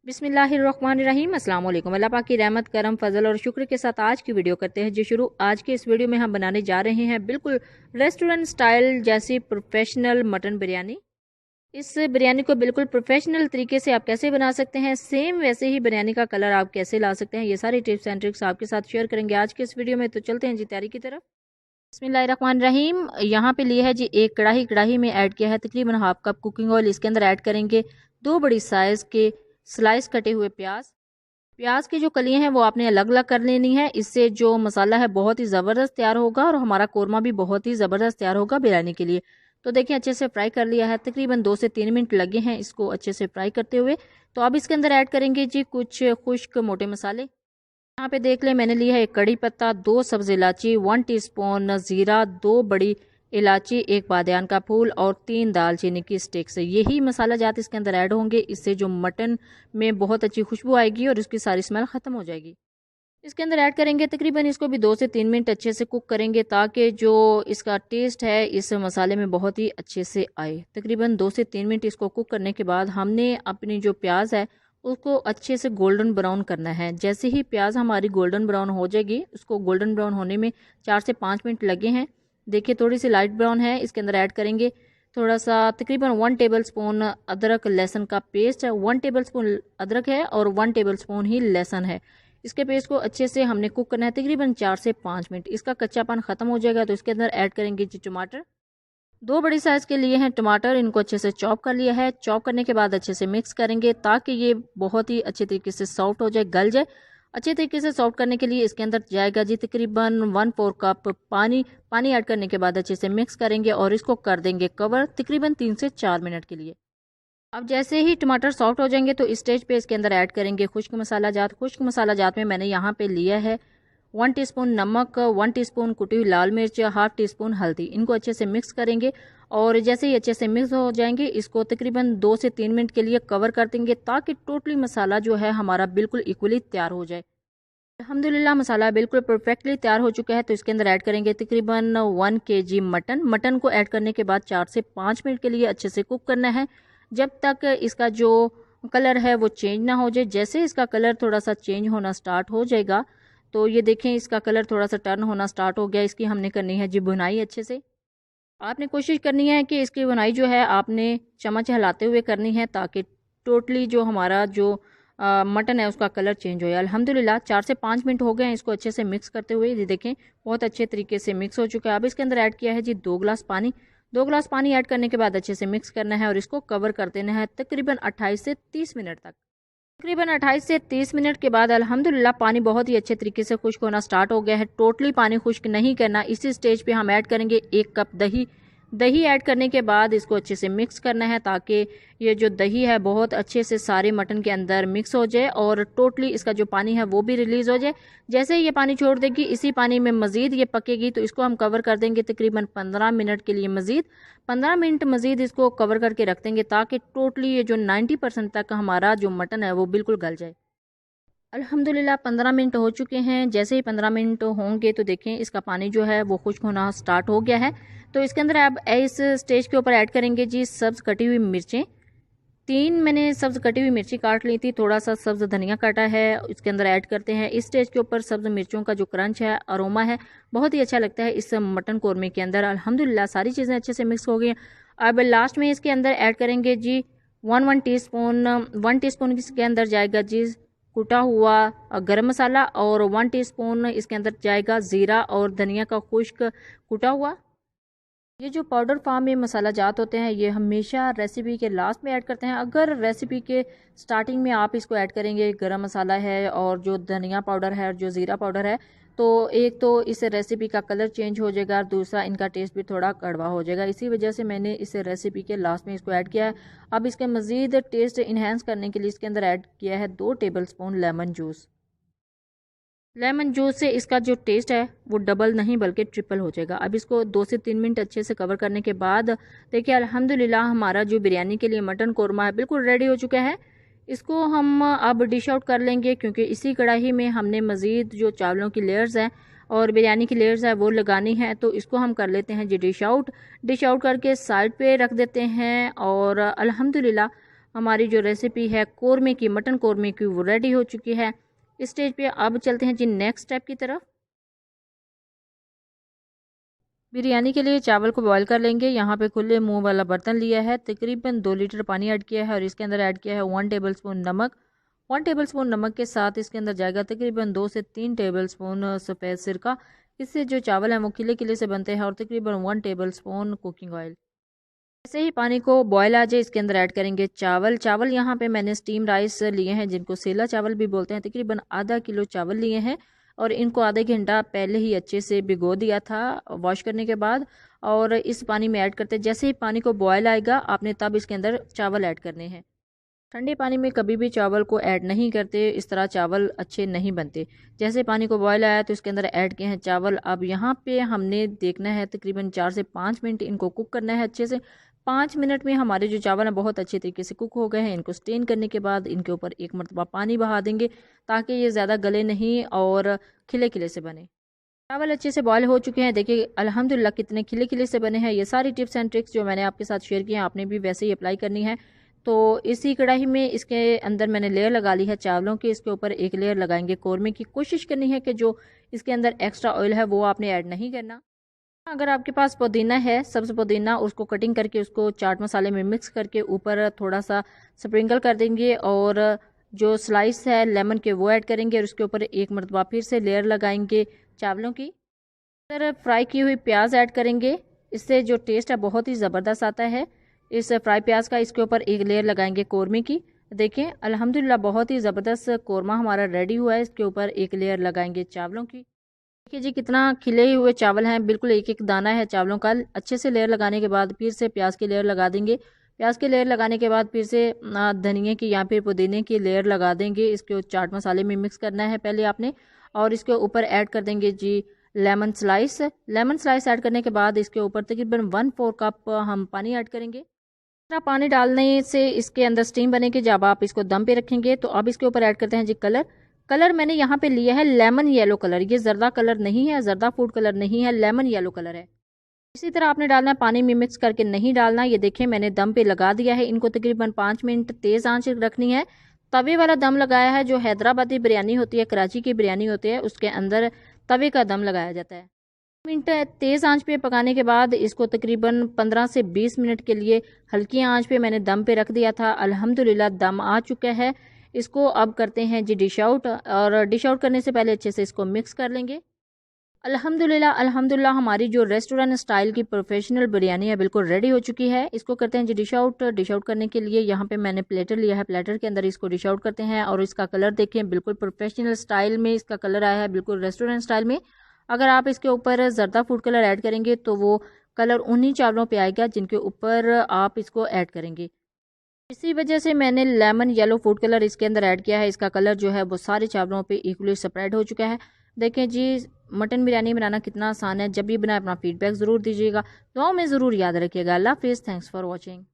बिस्मिल्लाहिर्रहमानिर्रहीम अस्सलाम वालेकुम। अल्लाह पाक की रहमत करम फजल और शुक्र के साथ आज की वीडियो करते हैं जी शुरू। आज के इस वीडियो में हम बनाने जा रहे हैं बिल्कुल रेस्टोरेंट स्टाइल जैसी प्रोफेशनल मटन बिरयानी। इस बिरयानी को बिल्कुल प्रोफेशनल तरीके से आप कैसे बना सकते हैं, सेम वैसे ही बिरयानी का कलर आप कैसे ला सकते हैं, ये सारी टिप्स एंड ट्रिक्स आपके साथ शेयर करेंगे आज के इस वीडियो में। तो चलते हैं जी तैयारी की तरफ। बिस्मिल्लाहिर्रहमानिर्रहीम। यहाँ पे लिया है जी एक कढ़ाई में ऐड किया है तकरीबन हाफ कप कुकिंग ऑयल। इसके अंदर ऐड करेंगे 2 बड़ी साइज के स्लाइस कटे हुए प्याज। प्याज की जो कलियां हैं वो आपने अलग अलग कर लेनी है। इससे जो मसाला है बहुत ही ज़बरदस्त तैयार होगा और हमारा कोरमा भी बहुत ही ज़बरदस्त तैयार होगा बिरयानी के लिए। तो देखिए अच्छे से फ्राई कर लिया है, तकरीबन 2 से 3 मिनट लगे हैं इसको अच्छे से फ्राई करते हुए। तो अब इसके अंदर ऐड करेंगे जी कुछ खुश्क मोटे मसाले। यहाँ पे देख ले मैंने लिया है 1 कड़ी पत्ता, 2 सब्ज इलायची, 1 टीस्पून जीरा, 2 बड़ी इलायची, 1 बादियान का फूल और 3 दालचीनी की स्टिक्स। यही मसाला जात इसके अंदर ऐड होंगे। इससे जो मटन में बहुत अच्छी खुशबू आएगी और उसकी सारी स्मेल खत्म हो जाएगी। इसके अंदर ऐड करेंगे तकरीबन इसको भी 2 से 3 मिनट अच्छे से कुक करेंगे ताकि जो इसका टेस्ट है इस मसाले में बहुत ही अच्छे से आए। तकरीबन 2 से 3 मिनट इसको कुक करने के बाद हमने अपनी जो प्याज है उसको अच्छे से गोल्डन ब्राउन करना है। जैसे ही प्याज हमारी गोल्डन ब्राउन हो जाएगी, उसको गोल्डन ब्राउन होने में 4 से 5 मिनट लगे हैं। देखिए थोड़ी सी लाइट ब्राउन है। इसके अंदर ऐड करेंगे थोड़ा सा तकरीबन 1 टेबल स्पून अदरक लहसुन का पेस्ट है। 1 टेबल स्पून अदरक है और 1 टेबल स्पून ही लहसुन है। इसके पेस्ट को अच्छे से हमने कुक करना है तकरीबन 4 से 5 मिनट। इसका कच्चापन खत्म हो जाएगा तो इसके अंदर ऐड करेंगे जी टमाटर। 2 बड़ी साइज के लिए हैं टमाटर, इनको अच्छे से चॉप कर लिया है। चॉप करने के बाद अच्छे से मिक्स करेंगे ताकि ये बहुत ही अच्छे तरीके से सॉफ्ट हो जाए, गल जाए। अच्छे तरीके से सॉफ्ट करने के लिए इसके अंदर जाएगा जी तकरीबन 1/4 कप पानी। पानी ऐड करने के बाद अच्छे से मिक्स करेंगे और इसको कर देंगे कवर तकरीबन 3 से 4 मिनट के लिए। अब जैसे ही टमाटर सॉफ्ट हो जाएंगे तो इस स्टेज पे इसके अंदर ऐड करेंगे खुश्क मसाला जात। खुश्क मसाला जात में मैंने यहाँ पे लिया है 1 टीस्पून नमक, 1 टीस्पून कुटी हुई लाल मिर्च, हाफ टी स्पून हल्दी। इनको अच्छे से मिक्स करेंगे और जैसे ही अच्छे से मिक्स हो जाएंगे इसको तकरीबन 2 से 3 मिनट के लिए कवर कर देंगे ताकि टोटली मसाला जो है हमारा बिल्कुल इक्वली तैयार हो जाए। अल्हम्दुलिल्लाह मसाला बिल्कुल परफेक्टली तैयार हो चुका है। तो इसके अंदर ऐड करेंगे तकरीबन 1 kg मटन। मटन को ऐड करने के बाद 4 से 5 मिनट के लिए अच्छे से कुक करना है जब तक इसका जो कलर है वो चेंज ना हो जाए। जैसे इसका कलर थोड़ा सा चेंज होना स्टार्ट हो जाएगा तो ये देखें इसका कलर थोड़ा सा टर्न होना स्टार्ट हो गया। इसकी हमने करनी है जी भुनाई। अच्छे से आपने कोशिश करनी है कि इसकी भुनाई जो है आपने चम्मच हिलाते हुए करनी है ताकि टोटली जो हमारा जो मटन है उसका कलर चेंज हो जाए। अल्हम्दुलिल्लाह 4 से 5 मिनट हो गए हैं इसको अच्छे से मिक्स करते हुए। ये देखें बहुत अच्छे तरीके से मिक्स हो चुका है। अब इसके अंदर ऐड किया है जी 2 गिलास पानी। 2 गिलास पानी ऐड करने के बाद अच्छे से मिक्स करना है और इसको कवर कर देना है तकरीबन 28 से 30 मिनट तक। तकरीबन 28 से 30 मिनट के बाद अल्हम्दुलिल्लाह पानी बहुत ही अच्छे तरीके से खुश्क होना स्टार्ट हो गया है। टोटली पानी खुश्क नहीं करना। इसी स्टेज पे हम ऐड करेंगे 1 कप दही। दही ऐड करने के बाद इसको अच्छे से मिक्स करना है ताकि ये जो दही है बहुत अच्छे से सारे मटन के अंदर मिक्स हो जाए और टोटली इसका जो पानी है वो भी रिलीज़ हो जाए। जैसे ही ये पानी छोड़ देगी इसी पानी में मज़ीद ये पकेगी तो इसको हम कवर कर देंगे तकरीबन 15 मिनट के लिए। मज़ीद 15 मिनट मज़ीद इसको कवर करके रख देंगे ताकि टोटली ये जो 90% तक हमारा जो मटन है वो बिल्कुल गल जाए। अल्हम्दुलिल्लाह 15 मिनट हो चुके हैं। जैसे ही 15 मिनट होंगे तो देखें इसका पानी जो है वो खुश्क होना स्टार्ट हो गया है। तो इसके अंदर अब इस स्टेज के ऊपर ऐड करेंगे जी सब्ज़ कटी हुई मिर्चें। 3 मैंने सब्ज़ कटी हुई मिर्ची काट ली थी, थोड़ा सा सब्ज़ धनिया काटा है इसके अंदर ऐड करते हैं। इस स्टेज के ऊपर सब्ज़ मिर्चों का जो क्रंच है, अरोमा है, बहुत ही अच्छा लगता है इस मटन कौरमे के अंदर। अल्हम्दुलिल्लाह सारी चीज़ें अच्छे से मिक्स हो गई हैं। अब लास्ट में इसके अंदर ऐड करेंगे जी 1 टीस्पून इसके अंदर जाएगा जी कुटा हुआ गरम मसाला और 1 टीस्पून इसके अंदर जाएगा ज़ीरा और धनिया का खुश्क कुटा हुआ। ये जो पाउडर फॉर्म में मसाला जात होते हैं ये हमेशा रेसिपी के लास्ट में ऐड करते हैं। अगर रेसिपी के स्टार्टिंग में आप इसको ऐड करेंगे, गरम मसाला है और जो धनिया पाउडर है और जो ज़ीरा पाउडर है, तो एक तो इस रेसिपी का कलर चेंज हो जाएगा और दूसरा इनका टेस्ट भी थोड़ा कड़वा हो जाएगा। इसी वजह से मैंने इस रेसिपी के लास्ट में इसको ऐड किया है। अब इसके मज़ीद टेस्ट इन्हेंस करने के लिए इसके अंदर ऐड किया है 2 table spoon lemon juice. Lemon juice से इसका जो टेस्ट है वो डबल नहीं बल्कि ट्रिपल हो जाएगा। अब इसको 2 से 3 मिनट अच्छे से कवर करने के बाद देखिए अल्हम्दुलिल्लाह हमारा जो बिरयानी के लिए मटन कोरमा है बिल्कुल रेडी हो चुका है। इसको हम अब डिश आउट कर लेंगे क्योंकि इसी कढ़ाई में हमने मज़ीद जो चावलों की लेयर्स हैं और बिरयानी की लेयर्स है वो लगानी है। तो इसको हम कर लेते हैं जी डिश आउट। डिश आउट करके साइड पे रख देते हैं और अल्हम्दुलिल्लाह हमारी जो रेसिपी है कोरमे की, मटन कोरमे की, वो रेडी हो चुकी है। इस स्टेज पे अब चलते हैं जी नेक्स्ट स्टेप की तरफ। बिरयानी के लिए चावल को बॉईल कर लेंगे। यहाँ पे खुले मुंह वाला बर्तन लिया है, तकरीबन 2 लीटर पानी ऐड किया है और इसके अंदर ऐड किया है 1 टेबलस्पून नमक। 1 टेबलस्पून नमक के साथ इसके अंदर जाएगा तकरीबन 2 से 3 टेबलस्पून सफ़ेद सिरका। इससे जो चावल हैं वो खिले खिले से बनते हैं। और तकरीबन 1 टेबलस्पून कुकिंग ऑयल। जैसे ही पानी को बॉयल आ जाए इसके अंदर ऐड करेंगे चावल। चावल यहाँ पे मैंने स्टीम राइस लिए हैं, जिनको सेला चावल भी बोलते हैं। तकरीबन आधा किलो चावल लिए हैं और इनको आधा घंटा पहले ही अच्छे से भिगो दिया था वॉश करने के बाद। और इस पानी में ऐड करते हैं। जैसे ही पानी को बॉयल आएगा आपने तब इसके अंदर चावल ऐड करने हैं। ठंडे पानी में कभी भी चावल को ऐड नहीं करते, इस तरह चावल अच्छे नहीं बनते। जैसे पानी को बॉयल आया तो इसके अंदर ऐड किए हैं चावल। अब यहाँ पे हमने देखना है तकरीबन 4 से 5 मिनट इनको कुक करना है अच्छे से। 5 मिनट में हमारे जो चावल हैं बहुत अच्छे तरीके से कुक हो गए हैं। इनको स्टेन करने के बाद इनके ऊपर एक मरतबा पानी बहा देंगे ताकि ये ज़्यादा गले नहीं और खिले खिले से बने। चावल अच्छे से बॉयल हो चुके हैं। देखिए अल्हम्दुलिल्लाह कितने खिले खिले से बने हैं। ये सारी टिप्स एंड ट्रिक्स जो मैंने आपके साथ शेयर की हैं आपने भी वैसे ही अप्लाई करनी है। तो इसी कढ़ाई में इसके अंदर मैंने लेयर लगा ली है चावलों की। इसके ऊपर एक लेयर लगाएंगे कोरमे की। कोशिश करनी है कि जो इसके अंदर एक्स्ट्रा ऑयल है वो आपने ऐड नहीं करना। अगर आपके पास पुदीना है, सब्ज़ पुदीना, उसको कटिंग करके उसको चाट मसाले में मिक्स करके ऊपर थोड़ा सा स्प्रिंकल कर देंगे। और जो स्लाइस है लेमन के वो ऐड करेंगे और उसके ऊपर एक मरतबा फिर से लेयर लगाएंगे चावलों की। फिर फ्राई की हुई प्याज ऐड करेंगे। इससे जो टेस्ट है बहुत ही ज़बरदस्त आता है इस फ्राई प्याज का। इसके ऊपर एक लेयर लगाएंगे कोरमे की। देखें अल्हम्दुलिल्लाह बहुत ही ज़बरदस्त कोरमा हमारा रेडी हुआ है। इसके ऊपर एक लेयर लगाएंगे चावलों की। देखिए जी कितना खिले हुए चावल हैं, बिल्कुल एक एक दाना है चावलों का। अच्छे से लेयर लगाने के बाद फिर से प्याज की लेयर लगा देंगे। प्याज की लेयर लगाने के बाद फिर से धनिया की या फिर पुदीने की लेयर लगा देंगे। इसको चाट मसाले में मिक्स करना है पहले आपने। और इसके ऊपर ऐड कर देंगे जी lemon slice. Lemon slice add करने के बाद इसके ऊपर तकरीबन 1/4 कप हम पानी ऐड करेंगे। पानी डालने से इसके अंदर स्टीम बनेगी जब आप इसको दम पे रखेंगे। तो अब इसके ऊपर ऐड करते हैं जी कलर। कलर मैंने यहाँ पे लिया है लेमन येलो कलर। ये जर्दा कलर नहीं है, जर्दा फूड कलर नहीं है, लेमन येलो कलर है। इसी तरह आपने डालना है, पानी में मिक्स करके नहीं डालना। ये देखें मैंने दम पे लगा दिया है। इनको तकरीबन 5 मिनट तेज आंच रखनी है। तवे वाला दम लगाया है। जो हैदराबादी बिरयानी होती है, कराची की बिरयानी होती है, उसके अंदर तवे का दम लगाया जाता है। मिनट तेज़ आंच पे पकाने के बाद इसको तकरीबन 15 से 20 मिनट के लिए हल्की आंच पे मैंने दम पे रख दिया था। अल्हम्दुलिल्लाह दम आ चुका है। इसको अब करते हैं जी डिश आउट। और डिश आउट करने से पहले अच्छे से इसको मिक्स कर लेंगे। अल्हम्दुलिल्लाह हमारी जो रेस्टोरेंट स्टाइल की प्रोफेशनल बिरयानी है बिल्कुल रेडी हो चुकी है। इसको करते हैं जी डिश आउट। डिश आउट करने के लिए यहाँ पे मैंने प्लेटर लिया है। प्लेटर के अंदर इसको डिश आउट करते हैं। और इसका कलर देखें बिल्कुल प्रोफेशनल स्टाइल में इसका कलर आया है, बिल्कुल रेस्टोरेंट स्टाइल में। अगर आप इसके ऊपर जर्दा फूड कलर ऐड करेंगे तो वो कलर उन्हीं चावलों पे आएगा जिनके ऊपर आप इसको ऐड करेंगे। इसी वजह से मैंने लेमन येलो फूड कलर इसके अंदर ऐड किया है। इसका कलर जो है वो सारे चावलों पे इक्वली स्प्रेड हो चुका है। देखें जी मटन बिरयानी बनाना कितना आसान है। जब भी बनाए अपना फीडबैक ज़रूर दीजिएगा। दुआओं में ज़रूर याद रखिएगा। अल्लाह हाफिज़। Thanks for watching.